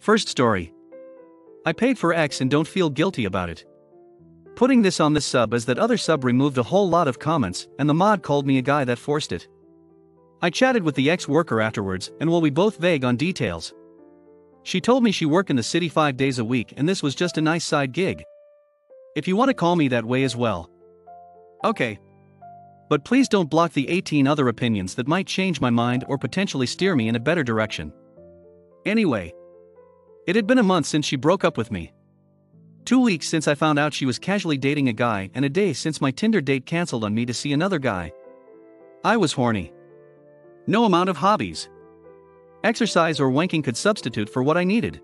First story. I paid for X and don't feel guilty about it. Putting this on this sub is that other sub removed a whole lot of comments, and the mod called me a guy that forced it. I chatted with the ex-worker afterwards, and while we both vague on details, she told me she worked in the city 5 days a week and this was just a nice side gig. If you want to call me that way as well. Okay. But please don't block the 18 other opinions that might change my mind or potentially steer me in a better direction. Anyway. It had been a month since she broke up with me. 2 weeks since I found out she was casually dating a guy, and a day since my Tinder date canceled on me to see another guy. I was horny. No amount of hobbies, exercise or wanking could substitute for what I needed.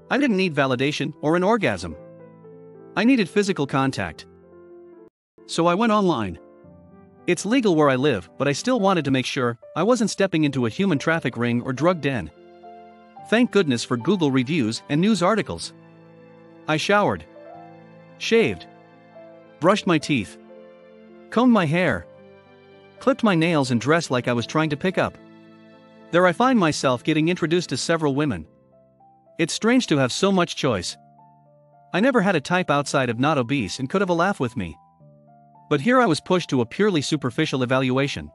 I didn't need validation or an orgasm. I needed physical contact. So I went online. It's legal where I live, but I still wanted to make sure I wasn't stepping into a human traffic ring or drug den. Thank goodness for Google reviews and news articles. I showered, shaved, brushed my teeth, combed my hair, clipped my nails and dressed like I was trying to pick up. There I find myself getting introduced to several women. It's strange to have so much choice. I never had a type outside of not obese and could have a laugh with me. But here I was pushed to a purely superficial evaluation.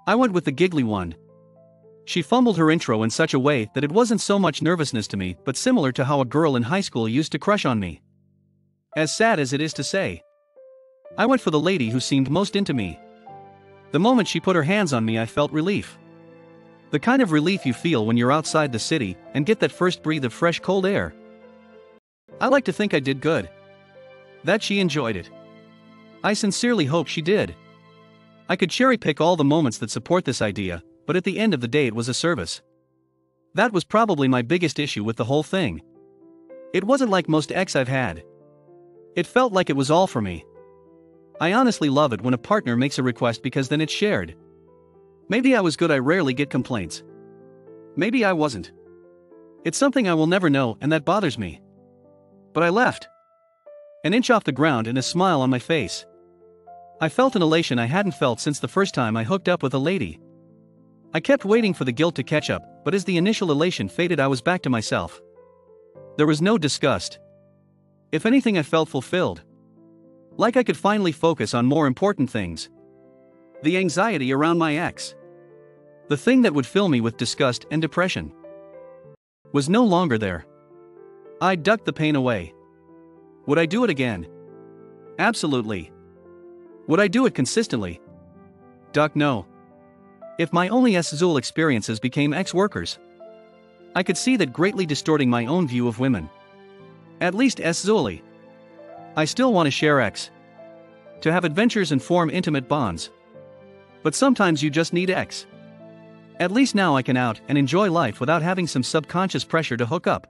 I went with the giggly one. She fumbled her intro in such a way that it wasn't so much nervousness to me but similar to how a girl in high school used to crush on me. As sad as it is to say. I went for the lady who seemed most into me. The moment she put her hands on me I felt relief. The kind of relief you feel when you're outside the city and get that first breath of fresh cold air. I like to think I did good. That she enjoyed it. I sincerely hope she did. I could cherry pick all the moments that support this idea, but at the end of the day it was a service. That was probably my biggest issue with the whole thing. It wasn't like most ex I've had. It felt like it was all for me. I honestly love it when a partner makes a request because then it's shared. Maybe I was good, I rarely get complaints. Maybe I wasn't. It's something I will never know and that bothers me. But I left. An inch off the ground and a smile on my face. I felt an elation I hadn't felt since the first time I hooked up with a lady. I kept waiting for the guilt to catch up, but as the initial elation faded I was back to myself. There was no disgust. If anything, I felt fulfilled. Like I could finally focus on more important things. The anxiety around my ex, the thing that would fill me with disgust and depression, was no longer there. I ducked the pain away. Would I do it again? Absolutely. Would I do it consistently? Duck no. If my only S-Zool experiences became ex-workers, I could see that greatly distorting my own view of women. At least S-Zooly. I still want to share X. To have adventures and form intimate bonds. But sometimes you just need X. At least now I can out and enjoy life without having some subconscious pressure to hook up.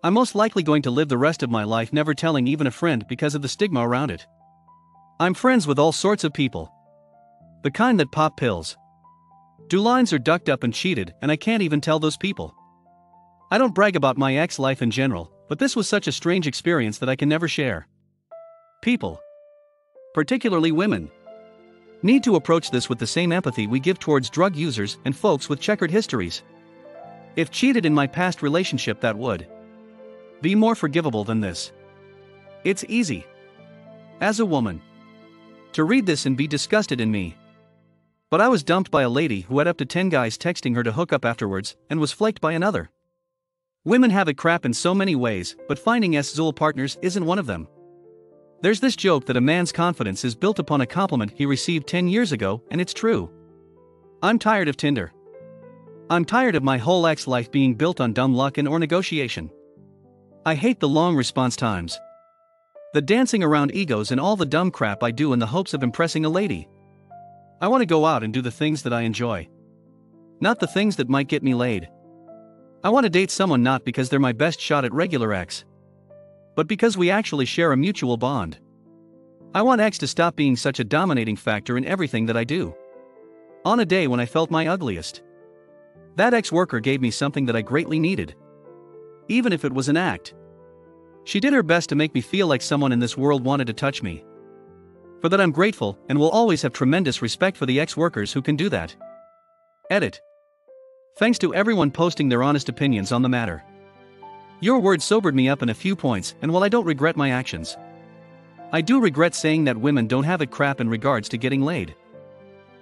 I'm most likely going to live the rest of my life never telling even a friend because of the stigma around it. I'm friends with all sorts of people. The kind that pop pills, do lines, or ducked up and cheated, and I can't even tell those people. I don't brag about my ex life in general, but this was such a strange experience that I can never share. People, particularly women, need to approach this with the same empathy we give towards drug users and folks with checkered histories. If cheated in my past relationship, that would be more forgivable than this. It's easy, as a woman, to read this and be disgusted in me. But I was dumped by a lady who had up to 10 guys texting her to hook up afterwards and was flaked by another. Women have it crap in so many ways, but finding S-Zool partners isn't one of them. There's this joke that a man's confidence is built upon a compliment he received 10 years ago, and it's true. I'm tired of Tinder. I'm tired of my whole ex life being built on dumb luck and or negotiation. I hate the long response times, the dancing around egos, and all the dumb crap I do in the hopes of impressing a lady. I want to go out and do the things that I enjoy, not the things that might get me laid. I want to date someone not because they're my best shot at regular X, but because we actually share a mutual bond. I want X to stop being such a dominating factor in everything that I do. On a day when I felt my ugliest, that ex-worker gave me something that I greatly needed. Even if it was an act. She did her best to make me feel like someone in this world wanted to touch me. For that I'm grateful and will always have tremendous respect for the ex-workers who can do that. Edit. Thanks to everyone posting their honest opinions on the matter. Your words sobered me up in a few points, and while I don't regret my actions, I do regret saying that women don't have it crap in regards to getting laid.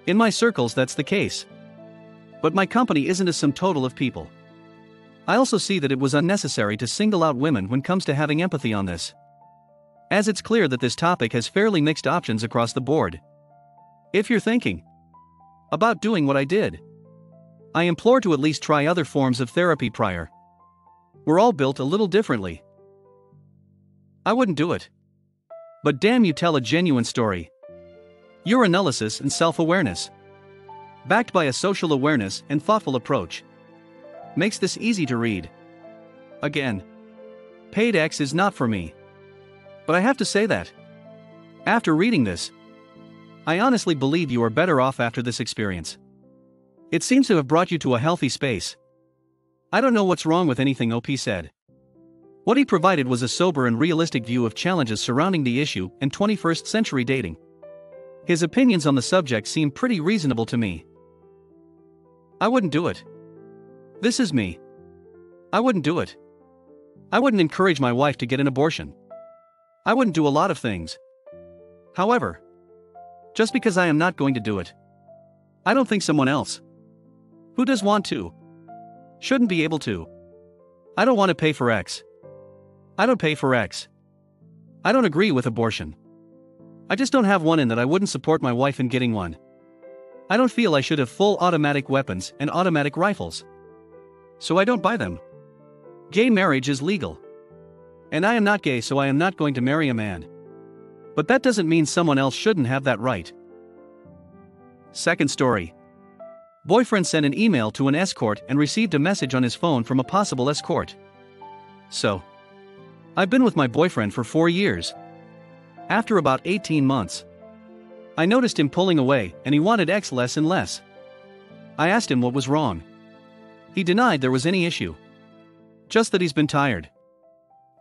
In my circles that's the case. But my company isn't a sum total of people. I also see that it was unnecessary to single out women when it comes to having empathy on this, as it's clear that this topic has fairly mixed options across the board. If you're thinking about doing what I did, I implore to at least try other forms of therapy prior. We're all built a little differently. I wouldn't do it. But damn, you tell a genuine story. Your analysis and self-awareness, backed by a social awareness and thoughtful approach, makes this easy to read. Again, paid X is not for me. But I have to say that, after reading this, I honestly believe you are better off after this experience. It seems to have brought you to a healthy space. I don't know what's wrong with anything OP said. What he provided was a sober and realistic view of challenges surrounding the issue and 21st century dating. His opinions on the subject seem pretty reasonable to me. I wouldn't do it. This is me. I wouldn't do it. I wouldn't encourage my wife to get an abortion. I wouldn't do a lot of things. However, just because I am not going to do it, I don't think someone else who does want to shouldn't be able to. I don't want to pay for X. I don't pay for X. I don't agree with abortion. I just don't have one, in that I wouldn't support my wife in getting one. I don't feel I should have full automatic weapons and automatic rifles, so I don't buy them. Gay marriage is legal. And I am not gay, so I am not going to marry a man. But that doesn't mean someone else shouldn't have that right. Second story. Boyfriend sent an email to an escort and received a message on his phone from a possible escort. So, I've been with my boyfriend for 4 years. After about 18 months, I noticed him pulling away and he wanted X less and less. I asked him what was wrong. He denied there was any issue. Just that he's been tired,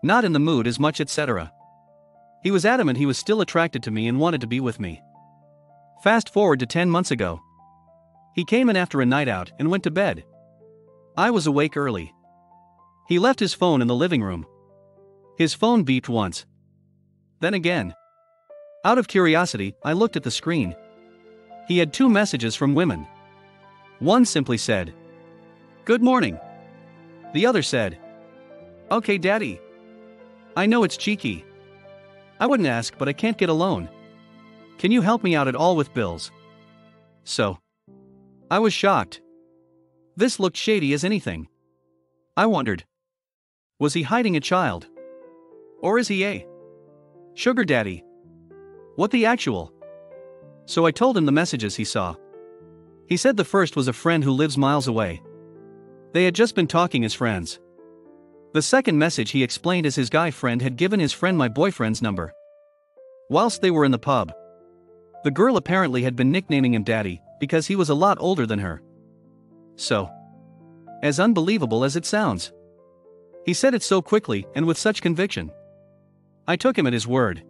not in the mood as much, etc. He was adamant he was still attracted to me and wanted to be with me. Fast forward to 10 months ago. He came in after a night out and went to bed. I was awake early. He left his phone in the living room. His phone beeped once, then again. Out of curiosity, I looked at the screen. He had 2 messages from women. One simply said, "Good morning." The other said, "Okay, daddy. I know it's cheeky. I wouldn't ask, but I can't get a loan. Can you help me out at all with bills?" So, I was shocked. This looked shady as anything. I wondered, was he hiding a child? Or is he a sugar daddy? What the actual? So I told him the messages he saw. He said the first was a friend who lives miles away. They had just been talking as friends. The second message he explained as his guy friend had given his friend my boyfriend's number whilst they were in the pub. The girl apparently had been nicknaming him Daddy because he was a lot older than her. So, as unbelievable as it sounds, he said it so quickly and with such conviction. I took him at his word.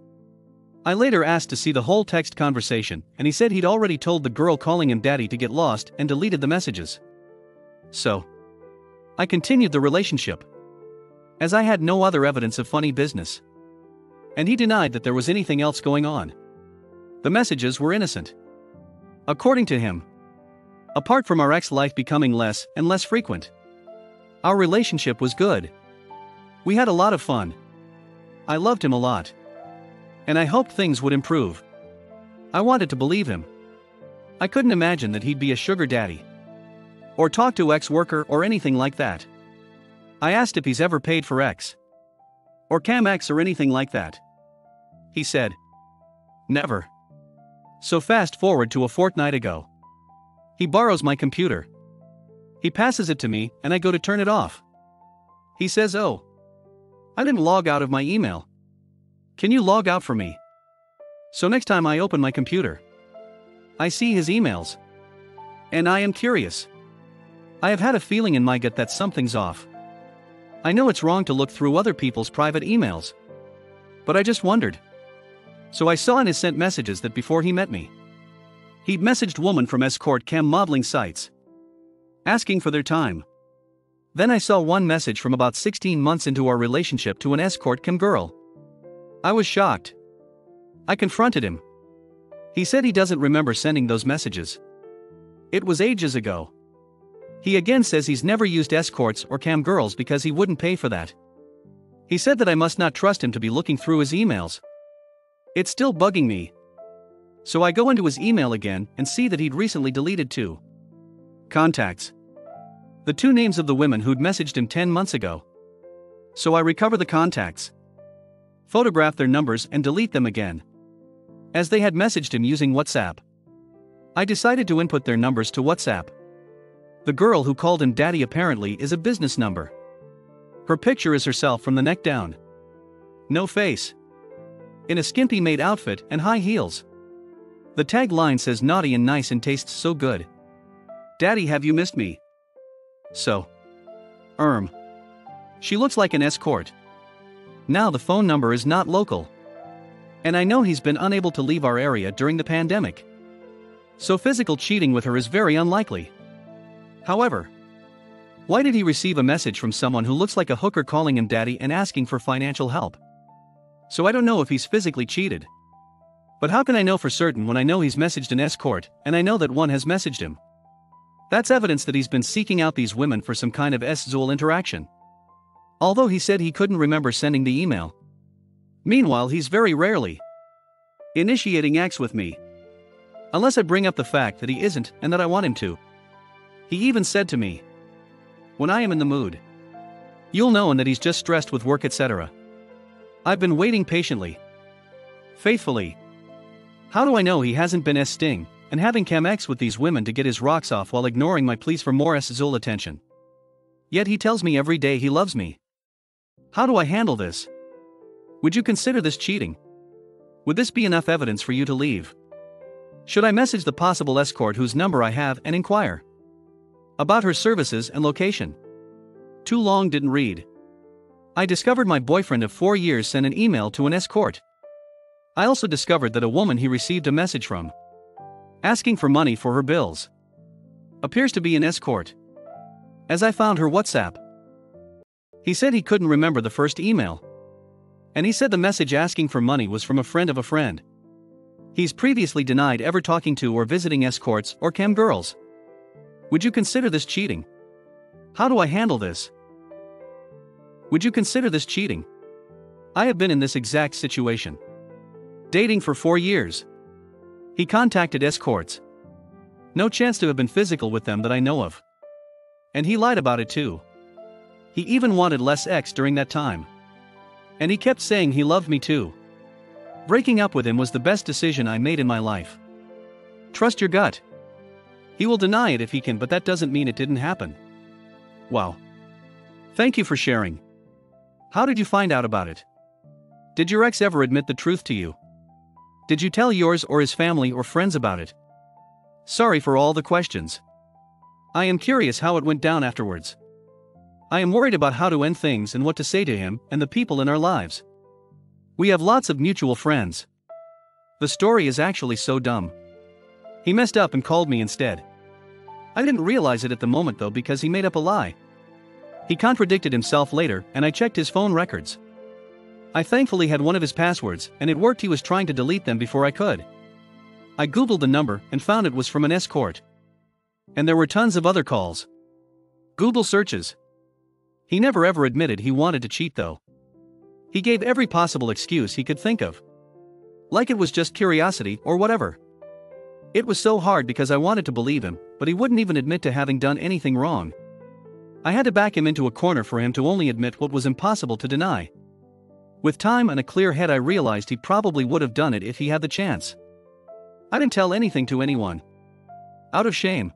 I later asked to see the whole text conversation, and he said he'd already told the girl calling him Daddy to get lost and deleted the messages. So, I continued the relationship, as I had no other evidence of funny business. And he denied that there was anything else going on. The messages were innocent, according to him. Apart from our ex-life becoming less and less frequent, our relationship was good. We had a lot of fun. I loved him a lot. And I hoped things would improve. I wanted to believe him. I couldn't imagine that he'd be a sugar daddy, or talk to ex-worker or anything like that. I asked if he's ever paid for X, or Cam X or anything like that. He said, never. So fast forward to a fortnight ago. He borrows my computer. He passes it to me and I go to turn it off. He says, "Oh, I didn't log out of my email. Can you log out for me?" So next time I open my computer, I see his emails. And I am curious. I have had a feeling in my gut that something's off. I know it's wrong to look through other people's private emails, but I just wondered. So I saw in his sent messages that before he met me, he'd messaged woman from escort cam modeling sites, asking for their time. Then I saw one message from about 16 months into our relationship to an escort cam girl. I was shocked. I confronted him. He said he doesn't remember sending those messages. It was ages ago. He again says he's never used escorts or cam girls because he wouldn't pay for that. He said that I must not trust him to be looking through his emails. It's still bugging me. So I go into his email again and see that he'd recently deleted 2 contacts. The 2 names of the women who'd messaged him 10 months ago. So I recover the contacts, photograph their numbers and delete them again, as they had messaged him using WhatsApp. I decided to input their numbers to WhatsApp. The girl who called him daddy apparently is a business number. Her picture is herself from the neck down. No face. In a skimpy maid outfit and high heels. The tagline says naughty and nice and tastes so good. Daddy, have you missed me? So. She looks like an escort. Now the phone number is not local. And I know he's been unable to leave our area during the pandemic. So physical cheating with her is very unlikely. However, why did he receive a message from someone who looks like a hooker calling him daddy and asking for financial help? So I don't know if he's physically cheated. But how can I know for certain when I know he's messaged an escort and I know that one has messaged him? That's evidence that he's been seeking out these women for some kind of sexual interaction. Although he said he couldn't remember sending the email. Meanwhile, he's very rarely initiating acts with me. Unless I bring up the fact that he isn't and that I want him to. He even said to me, when I am in the mood, you'll know, and that he's just stressed with work, etc. I've been waiting patiently, faithfully. How do I know he hasn't been sting and having cam-ex with these women to get his rocks off while ignoring my pleas for more sexual attention? Yet he tells me every day he loves me. How do I handle this? Would you consider this cheating? Would this be enough evidence for you to leave? Should I message the possible escort whose number I have and inquire about her services and location? Too long, didn't read. I discovered my boyfriend of 4 years sent an email to an escort. I also discovered that a woman he received a message from, asking for money for her bills, appears to be an escort, as I found her WhatsApp. He said he couldn't remember the first email. And he said the message asking for money was from a friend of a friend. He's previously denied ever talking to or visiting escorts or cam girls. Would you consider this cheating? How do I handle this? Would you consider this cheating? I have been in this exact situation. Dating for 4 years. He contacted escorts. No chance to have been physical with them that I know of. And he lied about it too. He even wanted less sex during that time. And he kept saying he loved me too. Breaking up with him was the best decision I made in my life. Trust your gut. He will deny it if he can, but that doesn't mean it didn't happen. Wow. Thank you for sharing. How did you find out about it? Did your ex ever admit the truth to you? Did you tell yours or his family or friends about it? Sorry for all the questions. I am curious how it went down afterwards. I am worried about how to end things and what to say to him and the people in our lives. We have lots of mutual friends. The story is actually so dumb. He messed up and called me instead. I didn't realize it at the moment though, because he made up a lie. He contradicted himself later and I checked his phone records. I thankfully had one of his passwords and it worked. He was trying to delete them before I could. I googled the number and found it was from an escort. And there were tons of other calls. Google searches. He never ever admitted he wanted to cheat though. He gave every possible excuse he could think of. Like it was just curiosity or whatever. It was so hard because I wanted to believe him, but he wouldn't even admit to having done anything wrong. I had to back him into a corner for him to only admit what was impossible to deny. With time and a clear head I realized he probably would have done it if he had the chance. I didn't tell anything to anyone. Out of shame.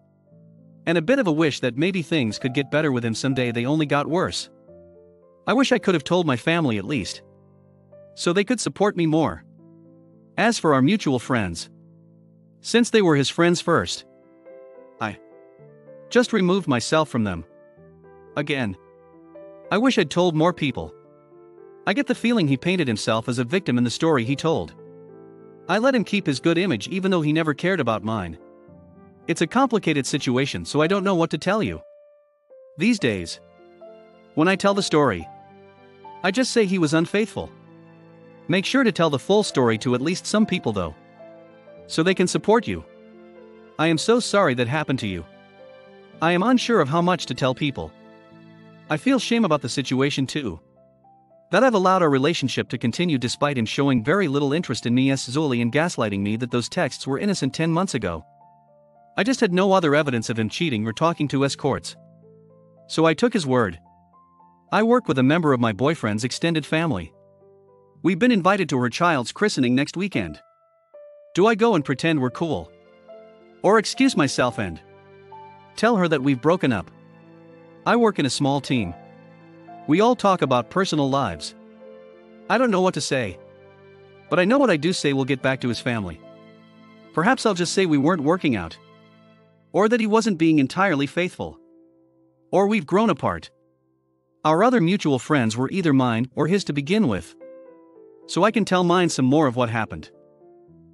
And a bit of a wish that maybe things could get better with him someday. They only got worse. I wish I could have told my family at least, so they could support me more. As for our mutual friends, since they were his friends first, I just removed myself from them. Again. I wish I'd told more people. I get the feeling he painted himself as a victim in the story he told. I let him keep his good image even though he never cared about mine. It's a complicated situation, so I don't know what to tell you. These days, when I tell the story, I just say he was unfaithful. Make sure to tell the full story to at least some people though, so they can support you. I am so sorry that happened to you. I am unsure of how much to tell people. I feel shame about the situation too. That I've allowed our relationship to continue despite him showing very little interest in me Zuli and gaslighting me that those texts were innocent 10 months ago. I just had no other evidence of him cheating or talking to escorts. So I took his word. I work with a member of my boyfriend's extended family. We've been invited to her child's christening next weekend. Do I go and pretend we're cool? Or excuse myself and tell her that we've broken up? I work in a small team. We all talk about personal lives. I don't know what to say. But I know what I do say will get back to his family. Perhaps I'll just say we weren't working out. Or that he wasn't being entirely faithful. Or we've grown apart. Our other mutual friends were either mine or his to begin with. So I can tell mine some more of what happened.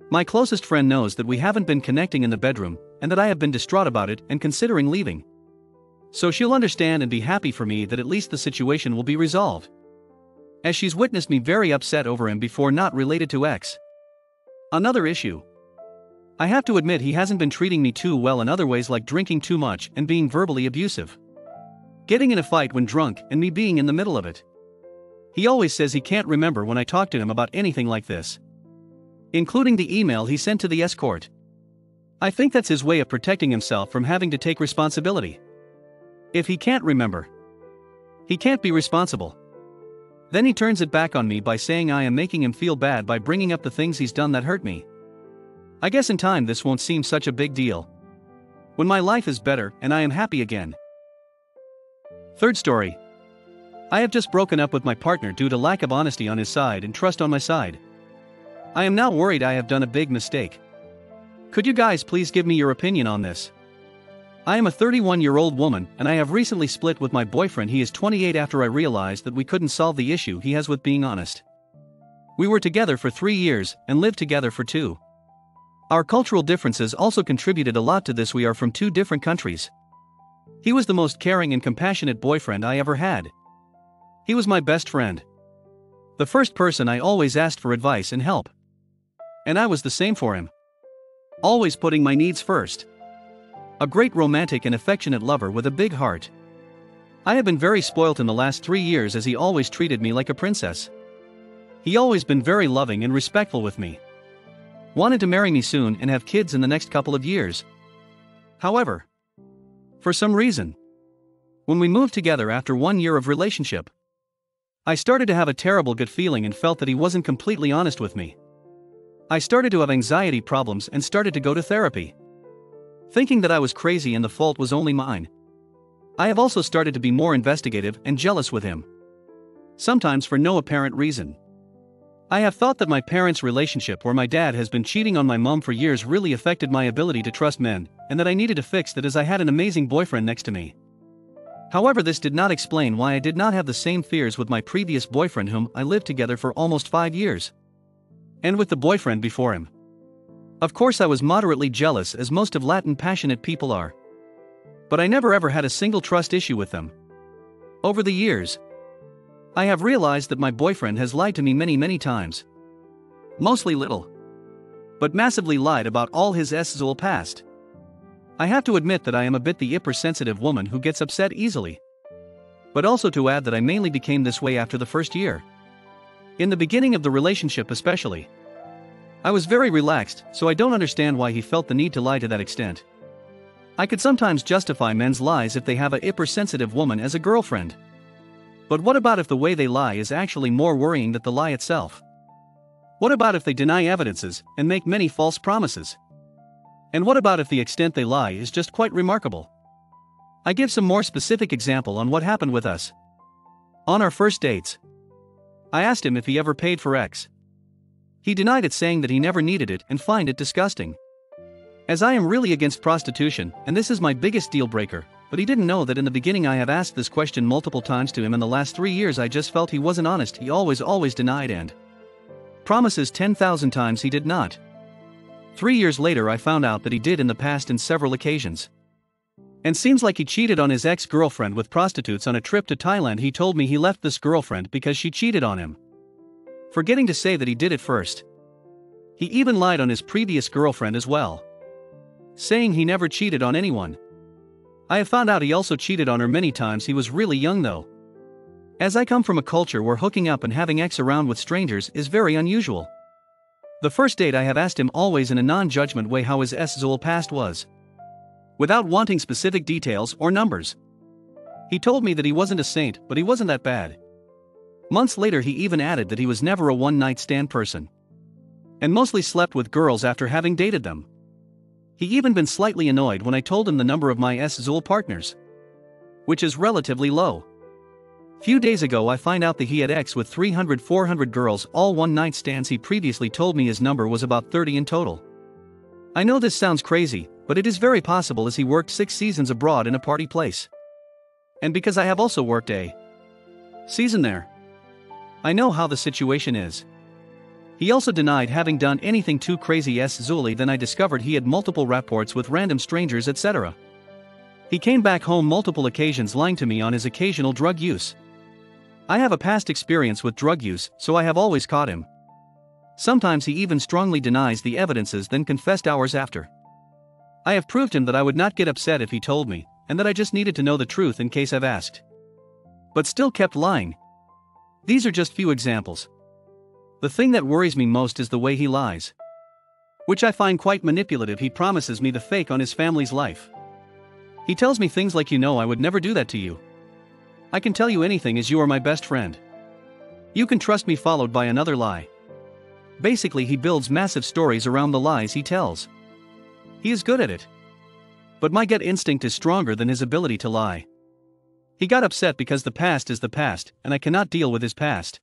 My closest friend knows that we haven't been connecting in the bedroom, and that I have been distraught about it and considering leaving. So she'll understand and be happy for me that at least the situation will be resolved. As she's witnessed me very upset over him before, not related to X. Another issue. I have to admit he hasn't been treating me too well in other ways, like drinking too much and being verbally abusive. Getting in a fight when drunk and me being in the middle of it. He always says he can't remember when I talk to him about anything like this, including the email he sent to the escort. I think that's his way of protecting himself from having to take responsibility. If he can't remember, he can't be responsible. Then he turns it back on me by saying I am making him feel bad by bringing up the things he's done that hurt me. I guess in time this won't seem such a big deal. When my life is better and I am happy again. Third story. I have just broken up with my partner due to lack of honesty on his side and trust on my side. I am now worried I have done a big mistake. Could you guys please give me your opinion on this? I am a 31-year-old woman and I have recently split with my boyfriend. He is 28 after I realized that we couldn't solve the issue he has with being honest. We were together for 3 years and lived together for 2. Our cultural differences also contributed a lot to this. We are from 2 different countries. He was the most caring and compassionate boyfriend I ever had. He was my best friend. The first person I always asked for advice and help. And I was the same for him. Always putting my needs first. A great romantic and affectionate lover with a big heart. I have been very spoilt in the last 3 years as he always treated me like a princess. He always been very loving and respectful with me. Wanted to marry me soon and have kids in the next couple of years. However, for some reason, when we moved together after 1 year of relationship, I started to have a terrible gut feeling and felt that he wasn't completely honest with me. I started to have anxiety problems and started to go to therapy, thinking that I was crazy and the fault was only mine. I have also started to be more investigative and jealous with him, sometimes for no apparent reason. I have thought that my parents' relationship, where my dad has been cheating on my mom for years, really affected my ability to trust men, and that I needed to fix that as I had an amazing boyfriend next to me. However, this did not explain why I did not have the same fears with my previous boyfriend, whom I lived together for almost 5 years, and with the boyfriend before him. Of course I was moderately jealous, as most of Latin passionate people are. But I never ever had a single trust issue with them. Over the years, I have realized that my boyfriend has lied to me many times. Mostly little, but massively lied about all his sexual past. I have to admit that I am a bit the hypersensitive woman who gets upset easily. But also to add that I mainly became this way after the first year. In the beginning of the relationship especially, I was very relaxed, so I don't understand why he felt the need to lie to that extent. I could sometimes justify men's lies if they have a hypersensitive woman as a girlfriend. But what about if the way they lie is actually more worrying than the lie itself? What about if they deny evidences and make many false promises? And what about if the extent they lie is just quite remarkable? I give some more specific example on what happened with us. On our first dates, I asked him if he ever paid for X. He denied it, saying that he never needed it and find it disgusting. As I am really against prostitution, and this is my biggest deal breaker, but he didn't know that in the beginning I have asked this question multiple times to him in the last 3 years. I just felt he wasn't honest. He always denied and promises 10,000 times he did not. 3 years later I found out that he did in the past in several occasions. And seems like he cheated on his ex-girlfriend with prostitutes on a trip to Thailand. He told me he left this girlfriend because she cheated on him, forgetting to say that he did it first. He even lied on his previous girlfriend as well, saying he never cheated on anyone. I have found out he also cheated on her many times. He was really young though. As I come from a culture where hooking up and having ex around with strangers is very unusual. The first date I have asked him always in a non-judgment way how his sexual past was, without wanting specific details or numbers. He told me that he wasn't a saint, but he wasn't that bad. Months later he even added that he was never a one-night stand person, and mostly slept with girls after having dated them. He even been slightly annoyed when I told him the number of my sexual partners, which is relatively low. Few days ago I find out that he had ex with 300-400 girls, all one-night stands. He previously told me his number was about 30 in total. I know this sounds crazy, but it is very possible as he worked 6 seasons abroad in a party place. And because I have also worked a season there, I know how the situation is. He also denied having done anything too crazy sexually. Then I discovered he had multiple rapports with random strangers, etc. He came back home multiple occasions lying to me on his occasional drug use. I have a past experience with drug use, so I have always caught him. Sometimes he even strongly denies the evidences, then confessed hours after. I have proved him that I would not get upset if he told me, and that I just needed to know the truth in case I've asked, but still kept lying. These are just few examples. The thing that worries me most is the way he lies, which I find quite manipulative. He promises me the fake on his family's life. He tells me things like, I would never do that to you. I can tell you anything as you are my best friend. You can trust me, followed by another lie. Basically he builds massive stories around the lies he tells. He is good at it. But my gut instinct is stronger than his ability to lie. He got upset because the past is the past, and I cannot deal with his past.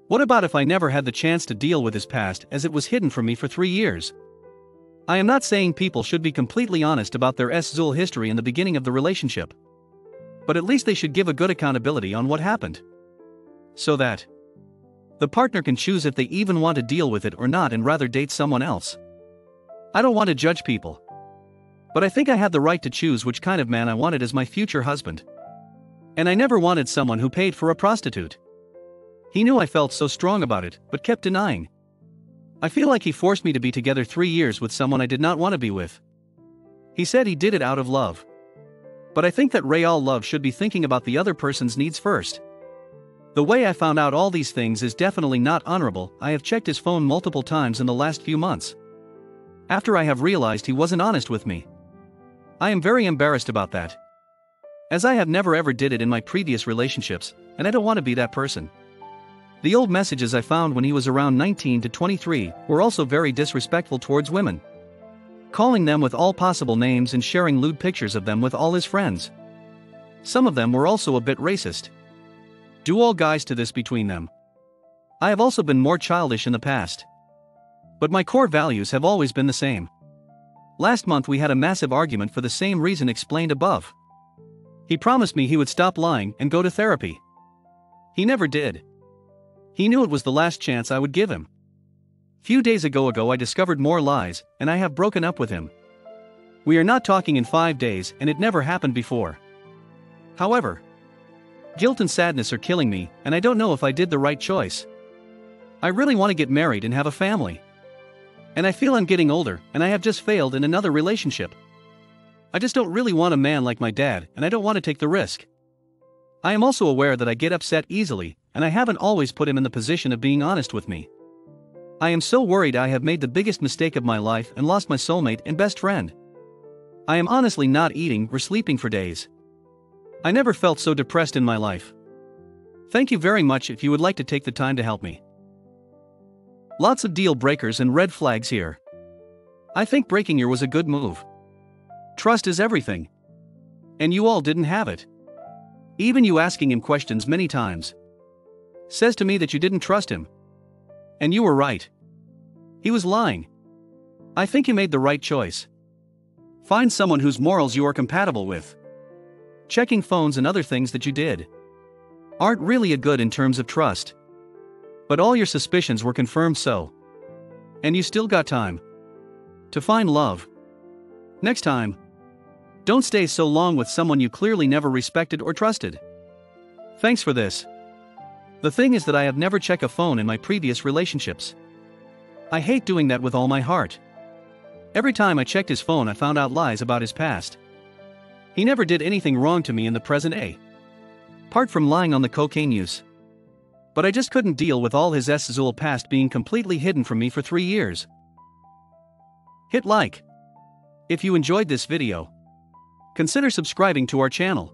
What about if I never had the chance to deal with his past, as it was hidden from me for 3 years? I am not saying people should be completely honest about their sexual history in the beginning of the relationship, but at least they should give a good accountability on what happened, so that the partner can choose if they even want to deal with it or not and rather date someone else. I don't want to judge people, but I think I have the right to choose which kind of man I wanted as my future husband. And I never wanted someone who paid for a prostitute. He knew I felt so strong about it, but kept denying. I feel like he forced me to be together 3 years with someone I did not want to be with. He said he did it out of love. But I think that real love should be thinking about the other person's needs first. The way I found out all these things is definitely not honorable. I have checked his phone multiple times in the last few months, after I have realized he wasn't honest with me. I am very embarrassed about that, as I have never ever did it in my previous relationships, and I don't want to be that person. The old messages I found when he was around 19 to 23 were also very disrespectful towards women, calling them with all possible names and sharing lewd pictures of them with all his friends. Some of them were also a bit racist. Do all guys to this between them. I have also been more childish in the past, but my core values have always been the same. Last month we had a massive argument for the same reason explained above. He promised me he would stop lying and go to therapy. He never did. He knew it was the last chance I would give him. Few days ago I discovered more lies, and I have broken up with him. We are not talking in 5 days, and it never happened before. However, guilt and sadness are killing me, and I don't know if I did the right choice. I really want to get married and have a family. And I feel I'm getting older, and I have just failed in another relationship. I just don't really want a man like my dad, and I don't want to take the risk. I am also aware that I get upset easily, and I haven't always put him in the position of being honest with me. I am so worried I have made the biggest mistake of my life and lost my soulmate and best friend. I am honestly not eating or sleeping for days. I never felt so depressed in my life. Thank you very much if you would like to take the time to help me. Lots of deal breakers and red flags here. I think breaking her was a good move. Trust is everything. And you all didn't have it. Even you asking him questions many times says to me that you didn't trust him. And you were right. He was lying. I think you made the right choice. Find someone whose morals you are compatible with. Checking phones and other things that you did aren't really a good in terms of trust. But all your suspicions were confirmed, so. And you still got time. To find love. Next time, don't stay so long with someone you clearly never respected or trusted. Thanks for this. The thing is that I have never checked a phone in my previous relationships. I hate doing that with all my heart. Every time I checked his phone, I found out lies about his past. He never did anything wrong to me in the present day, apart from lying on the cocaine use. But I just couldn't deal with all his Zul past being completely hidden from me for 3 years. Hit like if you enjoyed this video. Consider subscribing to our channel.